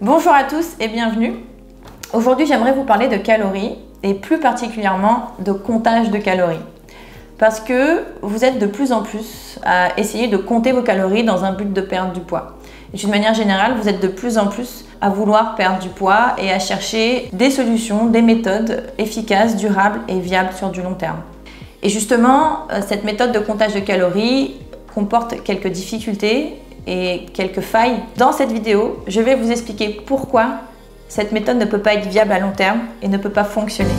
Bonjour à tous et bienvenue. Aujourd'hui, j'aimerais vous parler de calories et plus particulièrement de comptage de calories. Parce que vous êtes de plus en plus à essayer de compter vos calories dans un but de perdre du poids. Et d'une manière générale, vous êtes de plus en plus à vouloir perdre du poids et à chercher des solutions, des méthodes efficaces, durables et viables sur du long terme. Et justement, cette méthode de comptage de calories comporte quelques difficultés et quelques failles. Dans cette vidéo, je vais vous expliquer pourquoi cette méthode ne peut pas être viable à long terme et ne peut pas fonctionner.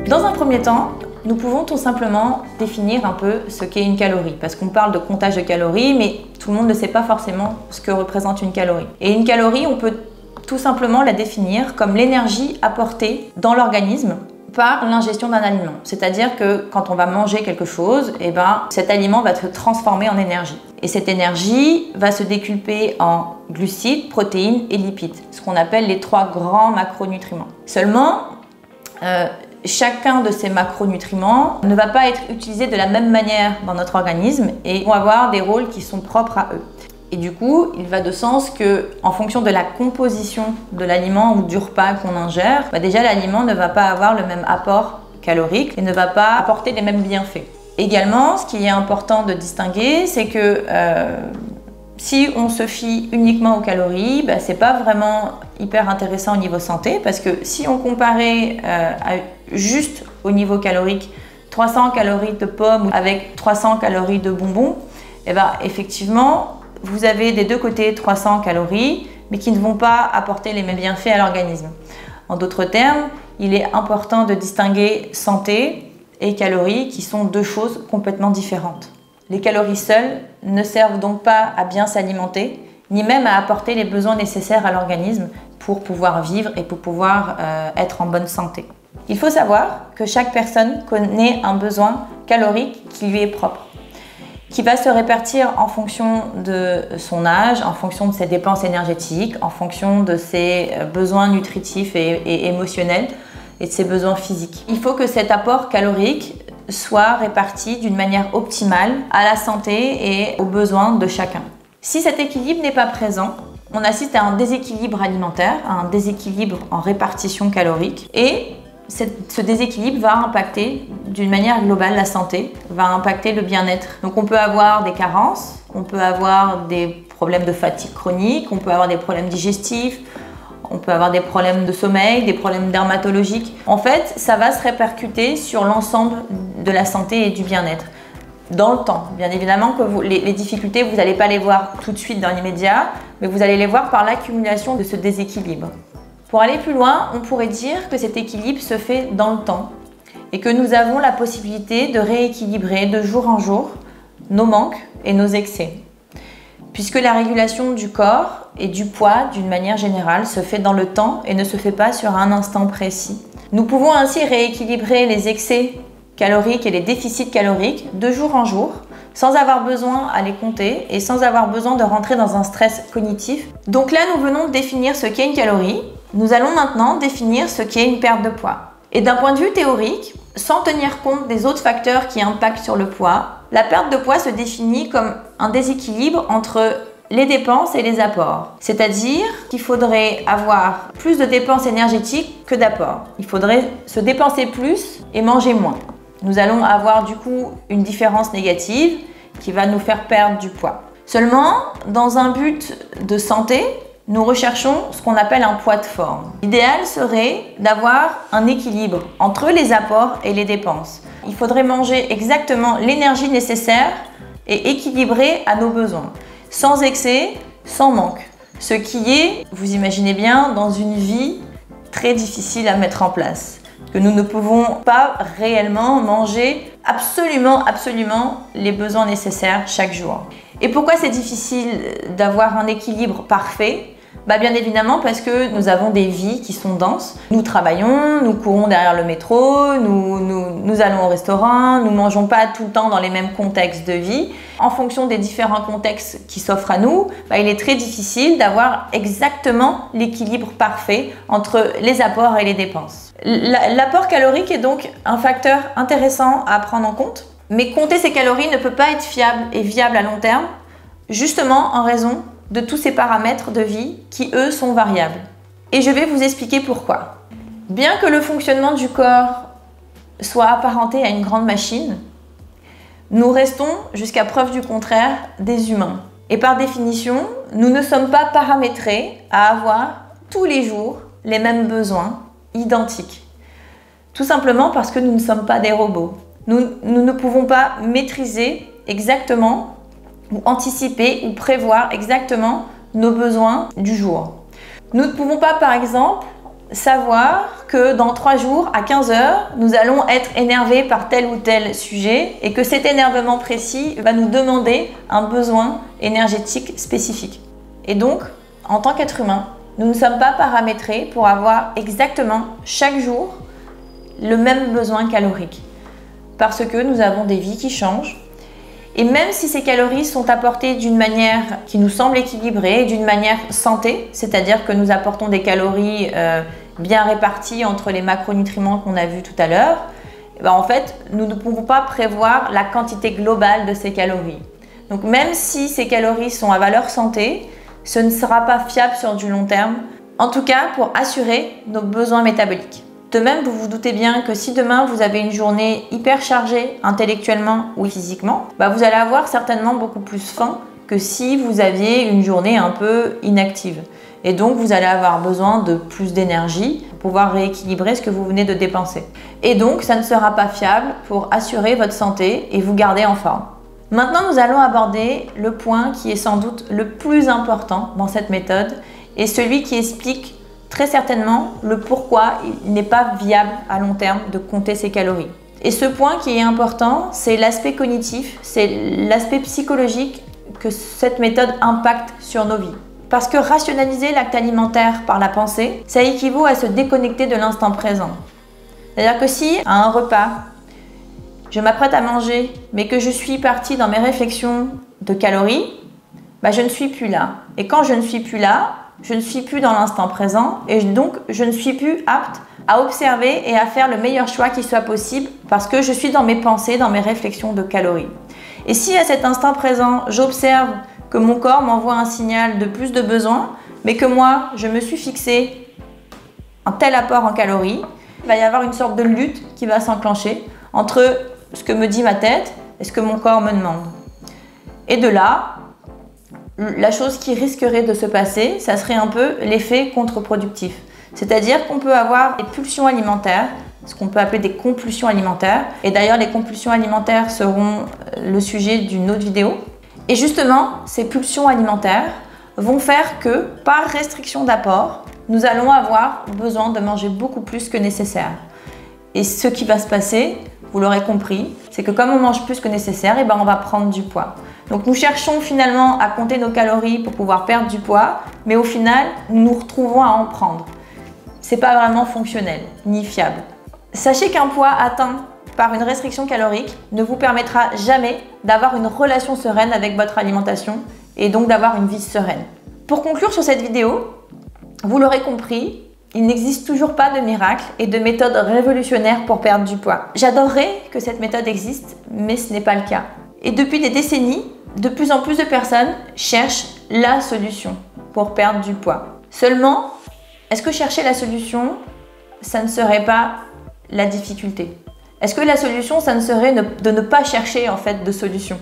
Dans un premier temps, nous pouvons tout simplement définir un peu ce qu'est une calorie, parce qu'on parle de comptage de calories, mais tout le monde ne sait pas forcément ce que représente une calorie. Et une calorie, on peut tout simplement la définir comme l'énergie apportée dans l'organisme par l'ingestion d'un aliment. C'est-à-dire que quand on va manger quelque chose, cet aliment va se transformer en énergie. Et cette énergie va se décupler en glucides, protéines et lipides, ce qu'on appelle les 3 grands macronutriments. Seulement, chacun de ces macronutriments ne va pas être utilisé de la même manière dans notre organisme et vont avoir des rôles qui sont propres à eux. Et du coup, il va de sens que, en fonction de la composition de l'aliment ou du repas qu'on ingère, déjà l'aliment ne va pas avoir le même apport calorique et ne va pas apporter les mêmes bienfaits. Également, ce qui est important de distinguer, c'est que si on se fie uniquement aux calories, c'est pas vraiment hyper intéressant au niveau santé, parce que si on comparait juste au niveau calorique 300 calories de pommes avec 300 calories de bonbons, effectivement, vous avez des deux côtés 300 calories, mais qui ne vont pas apporter les mêmes bienfaits à l'organisme. En d'autres termes, il est important de distinguer santé et calories, qui sont deux choses complètement différentes. Les calories seules ne servent donc pas à bien s'alimenter, ni même à apporter les besoins nécessaires à l'organisme pour pouvoir vivre et pour pouvoir être en bonne santé. Il faut savoir que chaque personne connaît un besoin calorique qui lui est propre, qui va se répartir en fonction de son âge, en fonction de ses dépenses énergétiques, en fonction de ses besoins nutritifs et émotionnels et de ses besoins physiques. Il faut que cet apport calorique soit réparti d'une manière optimale à la santé et aux besoins de chacun. Si cet équilibre n'est pas présent, on assiste à un déséquilibre alimentaire, à un déséquilibre en répartition calorique, et ce déséquilibre va impacter d'une manière globale la santé, va impacter le bien-être. Donc on peut avoir des carences, on peut avoir des problèmes de fatigue chronique, on peut avoir des problèmes digestifs, on peut avoir des problèmes de sommeil, des problèmes dermatologiques. En fait, ça va se répercuter sur l'ensemble de la santé et du bien-être dans le temps. Bien évidemment que les difficultés, vous n'allez pas les voir tout de suite dans l'immédiat, mais vous allez les voir par l'accumulation de ce déséquilibre. Pour aller plus loin, on pourrait dire que cet équilibre se fait dans le temps et que nous avons la possibilité de rééquilibrer de jour en jour nos manques et nos excès. Puisque la régulation du corps et du poids, d'une manière générale, se fait dans le temps et ne se fait pas sur un instant précis. Nous pouvons ainsi rééquilibrer les excès caloriques et les déficits caloriques de jour en jour, sans avoir besoin à les compter et sans avoir besoin de rentrer dans un stress cognitif. Donc là, nous venons de définir ce qu'est une calorie. Nous allons maintenant définir ce qu'est une perte de poids. Et d'un point de vue théorique, sans tenir compte des autres facteurs qui impactent sur le poids, la perte de poids se définit comme un déséquilibre entre les dépenses et les apports. C'est-à-dire qu'il faudrait avoir plus de dépenses énergétiques que d'apports. Il faudrait se dépenser plus et manger moins. Nous allons avoir du coup une différence négative qui va nous faire perdre du poids. Seulement, dans un but de santé, nous recherchons ce qu'on appelle un poids de forme. L'idéal serait d'avoir un équilibre entre les apports et les dépenses. Il faudrait manger exactement l'énergie nécessaire et équilibrée à nos besoins, sans excès, sans manque. Ce qui est, vous imaginez bien, dans une vie très difficile à mettre en place. Que nous ne pouvons pas réellement manger absolument les besoins nécessaires chaque jour. Et pourquoi c'est difficile d'avoir un équilibre parfait ? Bien évidemment parce que nous avons des vies qui sont denses. Nous travaillons, nous courons derrière le métro, nous allons au restaurant, nous ne mangeons pas tout le temps dans les mêmes contextes de vie. En fonction des différents contextes qui s'offrent à nous, il est très difficile d'avoir exactement l'équilibre parfait entre les apports et les dépenses. L'apport calorique est donc un facteur intéressant à prendre en compte, mais compter ses calories ne peut pas être fiable et viable à long terme justement en raison de tous ces paramètres de vie qui, eux, sont variables. Et je vais vous expliquer pourquoi. Bien que le fonctionnement du corps soit apparenté à une grande machine, nous restons, jusqu'à preuve du contraire, des humains. Et par définition, nous ne sommes pas paramétrés à avoir tous les jours les mêmes besoins identiques. Tout simplement parce que nous ne sommes pas des robots. Nous ne pouvons pas maîtriser exactement ou anticiper ou prévoir exactement nos besoins du jour. Nous ne pouvons pas, par exemple, savoir que dans 3 jours, à 15 heures, nous allons être énervés par tel ou tel sujet et que cet énervement précis va nous demander un besoin énergétique spécifique. Et donc, en tant qu'être humain, nous ne sommes pas paramétrés pour avoir exactement chaque jour le même besoin calorique. Parce que nous avons des vies qui changent. Et même si ces calories sont apportées d'une manière qui nous semble équilibrée, d'une manière santé, c'est-à-dire que nous apportons des calories bien réparties entre les macronutriments qu'on a vus tout à l'heure, en fait, nous ne pouvons pas prévoir la quantité globale de ces calories. Donc même si ces calories sont à valeur santé, ce ne sera pas fiable sur du long terme, en tout cas pour assurer nos besoins métaboliques. De même, vous vous doutez bien que si demain vous avez une journée hyper chargée intellectuellement ou physiquement, vous allez avoir certainement beaucoup plus faim que si vous aviez une journée un peu inactive. Et donc vous allez avoir besoin de plus d'énergie pour pouvoir rééquilibrer ce que vous venez de dépenser. Et donc ça ne sera pas fiable pour assurer votre santé et vous garder en forme. Maintenant, nous allons aborder le point qui est sans doute le plus important dans cette méthode et celui qui explique très certainement le pourquoi il n'est pas viable à long terme de compter ses calories. Et ce point qui est important, c'est l'aspect cognitif, c'est l'aspect psychologique que cette méthode impacte sur nos vies. Parce que rationaliser l'acte alimentaire par la pensée, ça équivaut à se déconnecter de l'instant présent. C'est-à-dire que si, à un repas, je m'apprête à manger, mais que je suis partie dans mes réflexions de calories, je ne suis plus là. Et quand je ne suis plus là, je ne suis plus dans l'instant présent et donc je ne suis plus apte à observer et à faire le meilleur choix qui soit possible parce que je suis dans mes pensées, dans mes réflexions de calories. Et si à cet instant présent, j'observe que mon corps m'envoie un signal de plus de besoin, mais que moi, je me suis fixé un tel apport en calories, il va y avoir une sorte de lutte qui va s'enclencher entre ce que me dit ma tête et ce que mon corps me demande. Et de là, la chose qui risquerait de se passer, ça serait un peu l'effet contre-productif. C'est-à-dire qu'on peut avoir des pulsions alimentaires, ce qu'on peut appeler des compulsions alimentaires. Et d'ailleurs, les compulsions alimentaires seront le sujet d'une autre vidéo. Et justement, ces pulsions alimentaires vont faire que, par restriction d'apport, nous allons avoir besoin de manger beaucoup plus que nécessaire. Et ce qui va se passer, vous l'aurez compris, c'est que comme on mange plus que nécessaire, on va prendre du poids. Donc nous cherchons finalement à compter nos calories pour pouvoir perdre du poids, mais au final, nous nous retrouvons à en prendre. C'est pas vraiment fonctionnel, ni fiable. Sachez qu'un poids atteint par une restriction calorique ne vous permettra jamais d'avoir une relation sereine avec votre alimentation et donc d'avoir une vie sereine. Pour conclure sur cette vidéo, vous l'aurez compris, il n'existe toujours pas de miracle et de méthode révolutionnaire pour perdre du poids. J'adorerais que cette méthode existe, mais ce n'est pas le cas. Et depuis des décennies, de plus en plus de personnes cherchent la solution pour perdre du poids. Seulement, est-ce que chercher la solution, ça ne serait pas la difficulté? Est-ce que la solution, ça ne serait de ne pas chercher en fait de solution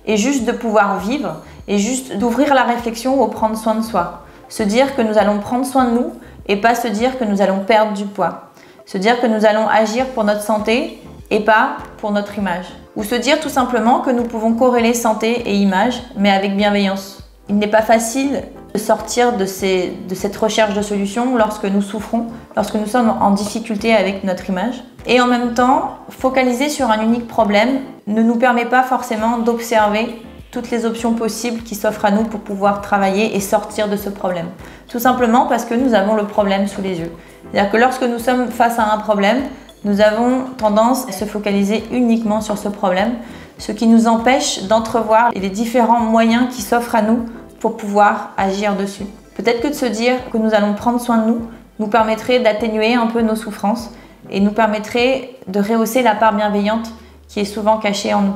et juste de pouvoir vivre et juste d'ouvrir la réflexion au prendre soin de soi? Se dire que nous allons prendre soin de nous et pas se dire que nous allons perdre du poids. Se dire que nous allons agir pour notre santé et pas pour notre image. Ou se dire tout simplement que nous pouvons corréler santé et image, mais avec bienveillance. Il n'est pas facile de sortir de cette recherche de solutions lorsque nous souffrons, lorsque nous sommes en difficulté avec notre image. Et en même temps, focaliser sur un unique problème ne nous permet pas forcément d'observer toutes les options possibles qui s'offrent à nous pour pouvoir travailler et sortir de ce problème. Tout simplement parce que nous avons le problème sous les yeux. C'est-à-dire que lorsque nous sommes face à un problème, nous avons tendance à se focaliser uniquement sur ce problème, ce qui nous empêche d'entrevoir les différents moyens qui s'offrent à nous pour pouvoir agir dessus. Peut-être que de se dire que nous allons prendre soin de nous permettrait d'atténuer un peu nos souffrances et nous permettrait de rehausser la part bienveillante qui est souvent cachée en nous.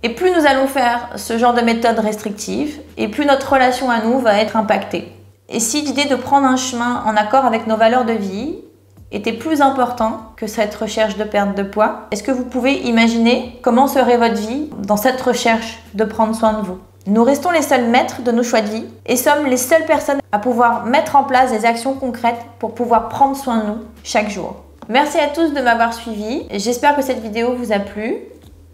Et plus nous allons faire ce genre de méthode restrictive, et plus notre relation à nous va être impactée. Et si l'idée de prendre un chemin en accord avec nos valeurs de vie était plus important que cette recherche de perte de poids, est-ce que vous pouvez imaginer comment serait votre vie dans cette recherche de prendre soin de vous? Nous restons les seuls maîtres de nos choix de vie et sommes les seules personnes à pouvoir mettre en place des actions concrètes pour pouvoir prendre soin de nous chaque jour. Merci à tous de m'avoir suivi. J'espère que cette vidéo vous a plu.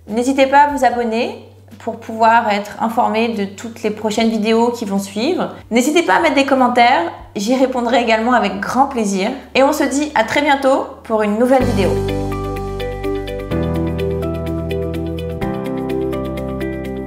N'hésitez pas à vous abonner pour pouvoir être informé de toutes les prochaines vidéos qui vont suivre. N'hésitez pas à mettre des commentaires, j'y répondrai également avec grand plaisir. Et on se dit à très bientôt pour une nouvelle vidéo.